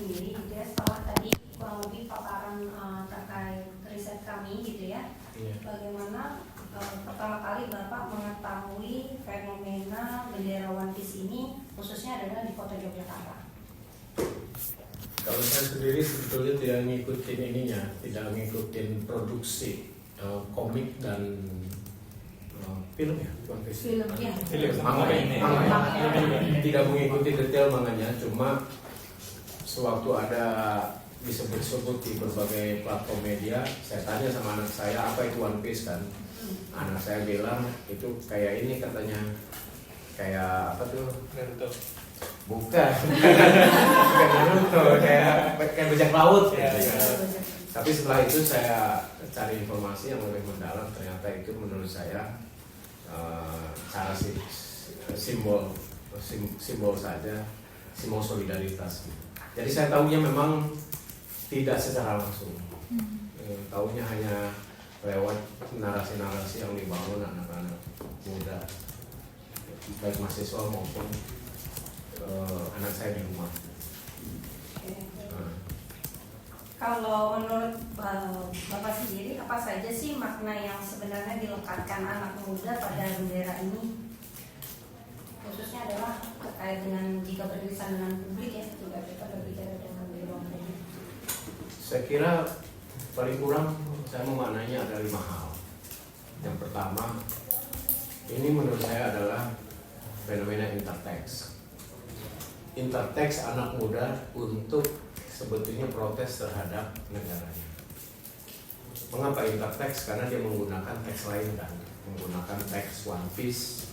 sendiri gitu ya, setelah tadi kurang lebih paparan terkait riset kami gitu ya. Bagaimana pertama kali Bapak mengetahui fenomena bendera One Piece ini khususnya adalah di kota Yogyakarta? Kalau saya sendiri sebetulnya tidak ngikutin ininya, tidak ngikutin produksi komik dan film ya, One Piece. Film ya. Manga. Tidak mengikuti detail manganya, cuma sewaktu ada disebut-sebut di berbagai platform media, saya tanya sama anak saya apa itu One Piece kan. Anak saya bilang itu kayak ini katanya, kayak apa tuh? Naruto. Bukan Naruto, kayak bajak laut gitu ya. Tapi setelah itu saya cari informasi yang lebih mendalam, ternyata itu menurut saya cara simbol saja, simbol solidaritas. Jadi saya tahunya memang tidak secara langsung, tahunya hanya lewat narasi-narasi yang dibangun anak-anak muda, baik mahasiswa maupun anak saya di rumah. Kalau menurut Bapak sendiri, apa saja sih makna yang sebenarnya dilekatkan anak muda pada bendera ini? Khususnya adalah terkait dengan jika beririsan dengan publik ya, jika kita berbicara dengan bendera ini. Saya kira paling kurang saya memaknainya ada 5 hal. Yang pertama, ini menurut saya adalah fenomena intertext. Intertext anak muda untuk sebetulnya protes terhadap negaranya. Mengapa intertext? Karena dia menggunakan teks lain kan, menggunakan teks One Piece,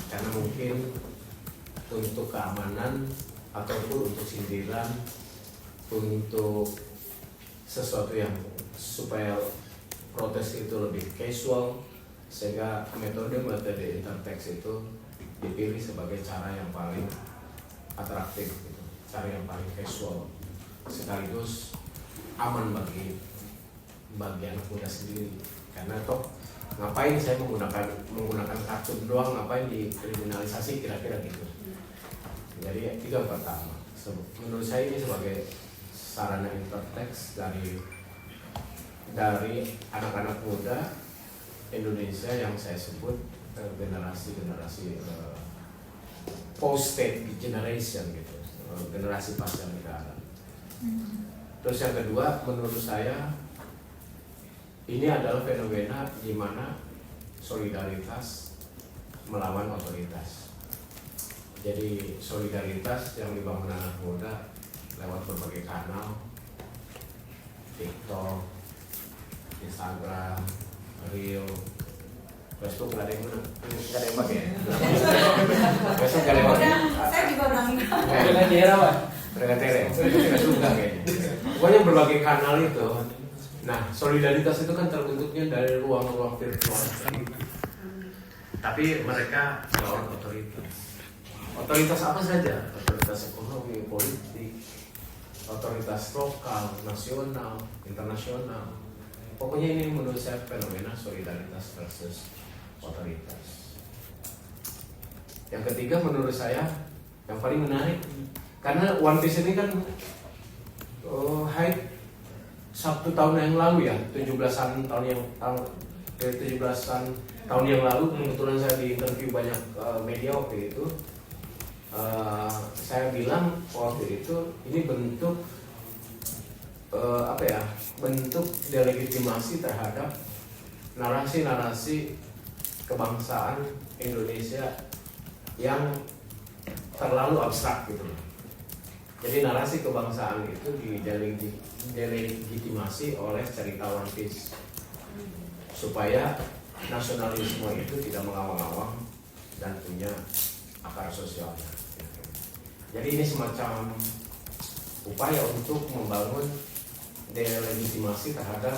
karena mungkin untuk keamanan ataupun untuk sindiran, untuk sesuatu yang supaya protes itu lebih casual, sehingga metode intertext itu dipilih sebagai cara yang paling atraktif, gitu. Cara yang paling casual, sekaligus aman bagi anak muda sendiri. Karena toh ngapain saya menggunakan kartun doang, ngapain dikriminalisasi, kira-kira gitu. Jadi itu yang pertama. Menurut saya ini sebagai sarana intertext dari anak-anak muda Indonesia yang saya sebut generasi post-state generation gitu, generasi pasca negara. Terus yang kedua, menurut saya ini adalah fenomena di mana solidaritas melawan otoritas. Jadi solidaritas yang dibangun anak muda lewat berbagai kanal, TikTok, Instagram, Reel, Facebook nggak ada yang pakai. Facebook nggak ada yang pakai. Saya juga udah Dengan daerah Pak. Facebook nggak kayaknya. Pokoknya berbagai kanal itu. Nah, solidaritas itu kan terbentuknya dari ruang-ruang virtual. Tapi mereka melawan otoritas. Otoritas apa saja? Otoritas ekonomi, politik, otoritas lokal, nasional, internasional. Pokoknya ini menurut saya fenomena solidaritas versus otoritas. Yang ketiga menurut saya yang paling menarik, karena One Piece ini kan hype Sabtu tahun yang lalu ya, 17-an tahun yang lalu, kebetulan saya di interview banyak media waktu itu. Saya bilang waktu itu ini bentuk bentuk delegitimasi terhadap narasi-narasi kebangsaan Indonesia yang terlalu abstrak gitu loh. Jadi narasi kebangsaan itu didelegitimasi oleh cerita One Piece supaya nasionalisme itu tidak mengawang-awang dan punya akar sosialnya. Jadi ini semacam upaya untuk membangun delegitimasi terhadap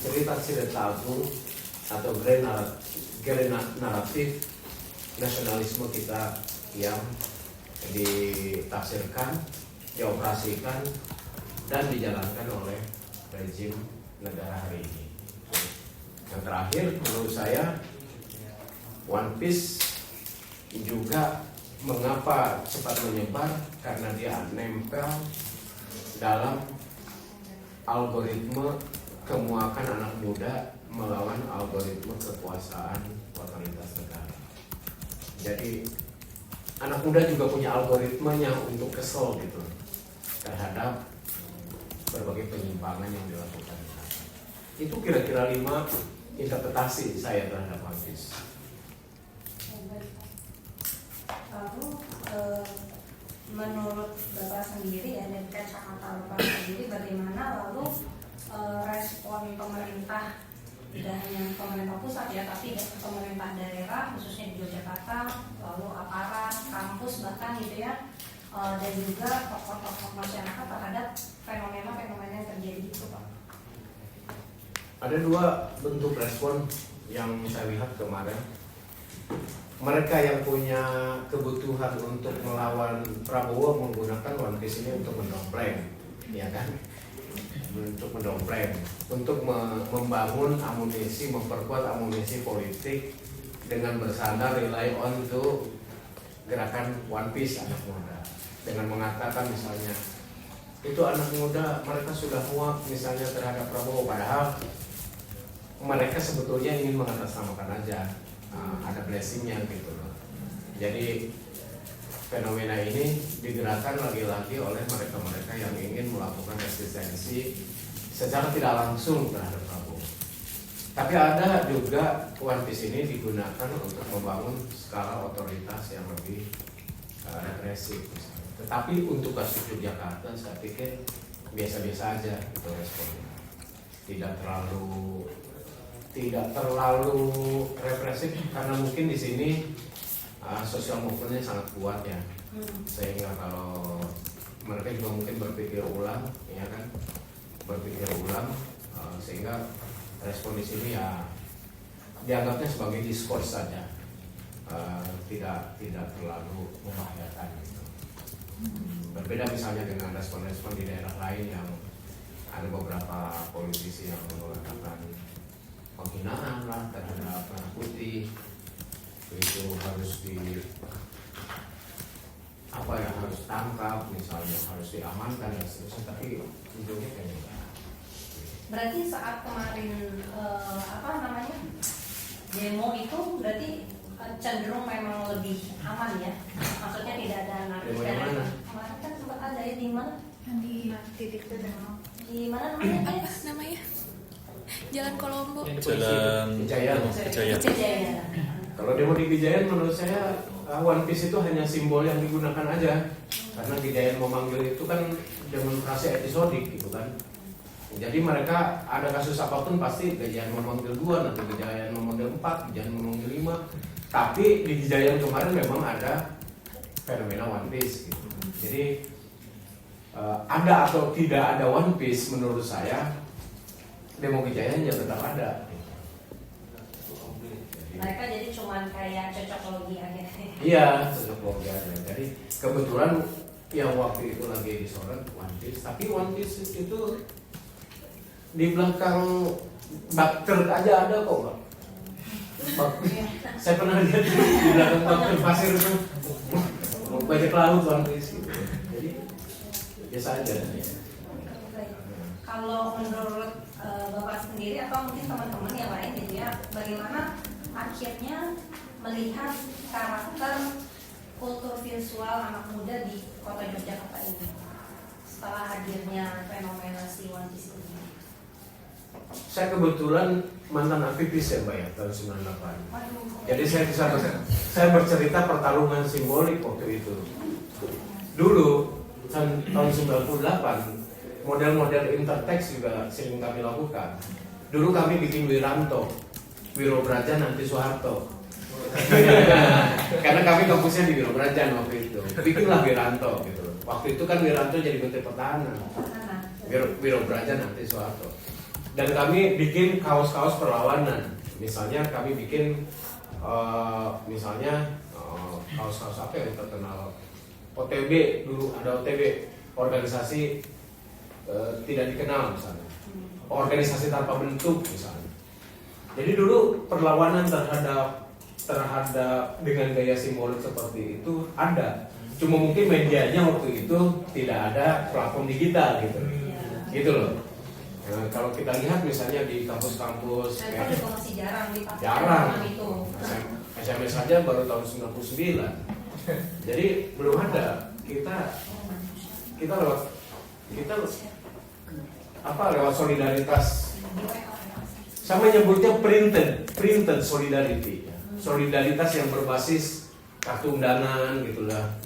cerita-cerita agung atau grand naratif nasionalisme kita yang ditafsirkan, dioperasikan, dan dijalankan oleh rezim negara hari ini. Yang terakhir menurut saya, One Piece juga mengapa cepat menyebar, karena dia nempel dalam algoritma kemuakan anak muda melawan algoritma kekuasaan otoritas negara. Jadi anak muda juga punya algoritmanya untuk kesel gitu terhadap berbagai penyimpangan yang dilakukan. Itu kira-kira 5 interpretasi saya terhadap One Piece. Lalu menurut Bapak sendiri ya, dari kacamata Bapak sendiri, bagaimana lalu respon pemerintah, tidak hanya pemerintah pusat ya, tapi pemerintah daerah khususnya di Yogyakarta, lalu aparat, kampus bahkan gitu ya, dan juga tokoh-tokoh masyarakat terhadap fenomena-fenomena yang terjadi itu, Pak? Ada 2 bentuk respon yang saya lihat kemarin. Mereka yang punya kebutuhan untuk melawan Prabowo menggunakan One Piece ini untuk mendompleng, ya kan? Untuk mendompleng, untuk membangun amunisi, memperkuat amunisi politik dengan bersandar rely on itu gerakan One Piece anak muda. Dengan mengatakan misalnya itu anak muda mereka sudah muak misalnya terhadap Prabowo, padahal mereka sebetulnya ingin mengatasnamakan aja, ada blessingnya gitu loh. Jadi fenomena ini digerakkan lagi-lagi oleh mereka-mereka yang ingin melakukan resistensi secara tidak langsung terhadap Prabowo. Tapi ada juga One Piece ini digunakan untuk membangun skala otoritas yang lebih represif. Tetapi untuk kasus Yogyakarta saya pikir biasa-biasa aja itu responnya. Tidak terlalu represif karena mungkin di sini sosial movementnya sangat kuat ya, sehingga kalau mereka juga mungkin berpikir ulang, ya kan, sehingga respon di sini ya dianggapnya sebagai diskurs saja, tidak terlalu membahayakan gitu. Berbeda misalnya dengan respon-respon di daerah lain yang ada beberapa politisi yang mengatakan penghinaan lah terhadap merah putih, itu harus harus tangkap misalnya, harus diamankan dan seterusnya, tapi ujungnya kayaknya enggak. Berarti saat kemarin demo itu berarti cenderung memang lebih aman ya, maksudnya tidak ada narkoba. Kemarin kan sempat ada ya di mana? Di titik itu Di mana namanya? namanya Jalan Kolombo. Jalan Wijaya. Kalau demo di Gijayan menurut saya One Piece itu hanya simbol yang digunakan aja, karena Gijayan memanggil itu kan demonstrasi episodik gitu kan. Jadi mereka ada kasus apapun pasti Gijayan memanggil 2, nanti Gijayan memanggil 4, Gijayan memanggil 5. Tapi di Gijayan kemarin memang ada fenomena One Piece gitu. Jadi ada atau tidak ada One Piece menurut saya demo Gijayan ya tetap ada. Mereka jadi cuman kayak cocokologi aja. Iya, cocokologi aja. Jadi kebetulan yang waktu itu lagi disorot One Piece, tapi One Piece itu di belakang bakter aja ada kok, Mbak. Saya pernah lihat di belakang bakter pasir itu banyak laut One Piece gitu. Jadi biasa aja. Kalau menurut Bapak sendiri atau mungkin teman-teman yang lain gitu ya, bagaimana akhirnya melihat karakter kultur visual anak muda di kota Yogyakarta ini setelah hadirnya fenomena si One Piece ini? Saya kebetulan mantan aktivis ya Mbak ya, tahun 98. Jadi saya bercerita pertarungan simbolik waktu itu. Dulu tahun 98 model-model intertext juga sering kami lakukan. Dulu kami bikin Wiranto, Wirobrajan Nanti Soeharto. Karena kami kampusnya di Wirobrajan waktu itu. Bikinlah Wiranto gitu. Waktu itu kan Wiranto jadi Menteri Pertahanan. Wirobrajan Nanti Soeharto. Dan kami bikin kaos-kaos perlawanan. Misalnya kami bikin kaos-kaos apa yang terkenal, OTB dulu ada OTB, organisasi tidak dikenal misalnya, organisasi tanpa bentuk misalnya. Jadi dulu perlawanan terhadap dengan gaya simbolik seperti itu ada. Cuma mungkin medianya waktu itu tidak ada platform digital gitu, gitu loh. Nah, kalau kita lihat misalnya di kampus-kampus, Telepon juga masih jarang dipakai. jarang. zaman itu. SMS saja baru tahun 99. Jadi belum ada. Kita lewat solidaritas. Saya menyebutnya printed solidarity. Solidaritas yang berbasis kartu undangan gitulah.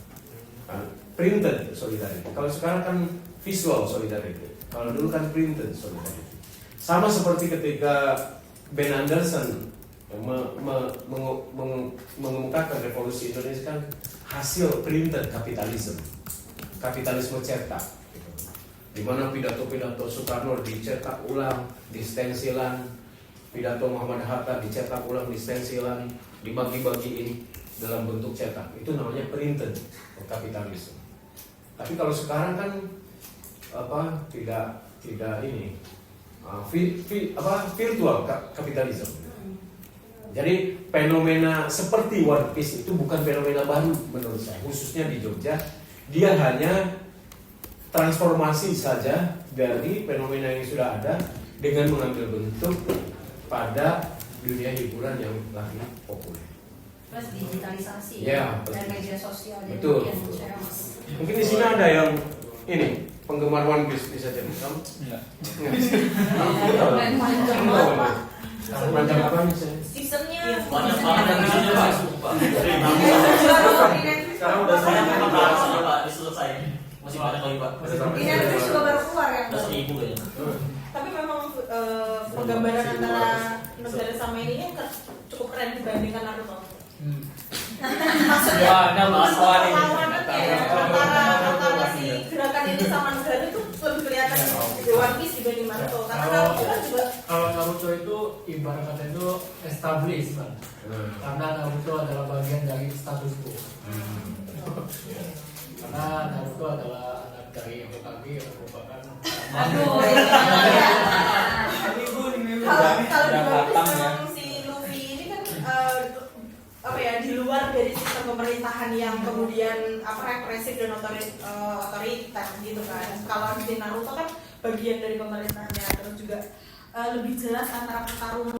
Printed solidarity. Kalau sekarang kan visual solidarity. Kalau dulu kan printed solidarity. Sama seperti ketika Ben Anderson mengemukakan revolusi Indonesia kan hasil printed kapitalisme cetak, di mana pidato-pidato Soekarno dicetak ulang, distensilan, pidato Muhammad Hatta dicetak ulang, distensilan, dibagi-bagiin dalam bentuk cetak. Itu namanya printed kapitalisme. Tapi kalau sekarang kan tidak ini virtual kapitalisme. Jadi fenomena seperti One Piece itu bukan fenomena baru menurut saya, khususnya di Jogja. Dia hanya transformasi saja dari fenomena yang sudah ada dengan mengambil bentuk pada dunia hiburan yang lagi populer. Plus digitalisasi Ya, dan media sosial. Jadi betul. Mungkin di sini ada yang ini penggemar One Piece bisa jadi kamu? Enggak. Panjang apa nih saya? Seasonnya Banyak banget yang isinya Pak. Sumpah. Sekarang udah saya memang rasanya Pak diselesai. Masih banyak lagi Pak. Di Netflix juga baru keluar ya. Udah 1000 kayaknya. Tapi memang penggambaran antara negara sama ini cukup keren dibandingkan Naruto. Maksudnya perlawanannya ya, antara si gerakan ini sama negara itu lebih kelihatan di One Piece dibanding Naruto. Karena Naruto kan juga Kalau Naruto itu ibarat kata itu established kan, karena Naruto adalah bagian dari status quo. Karena Naruto adalah anak dari Hokage yang merupakan Aduh, kalau di One Piece memang si Luffy ini kan di luar dari sistem pemerintahan yang kemudian represif dan otoriter gitu kan. Kalau di Naruto kan bagian dari pemerintahnya, terus juga lebih jelas antara pertarungan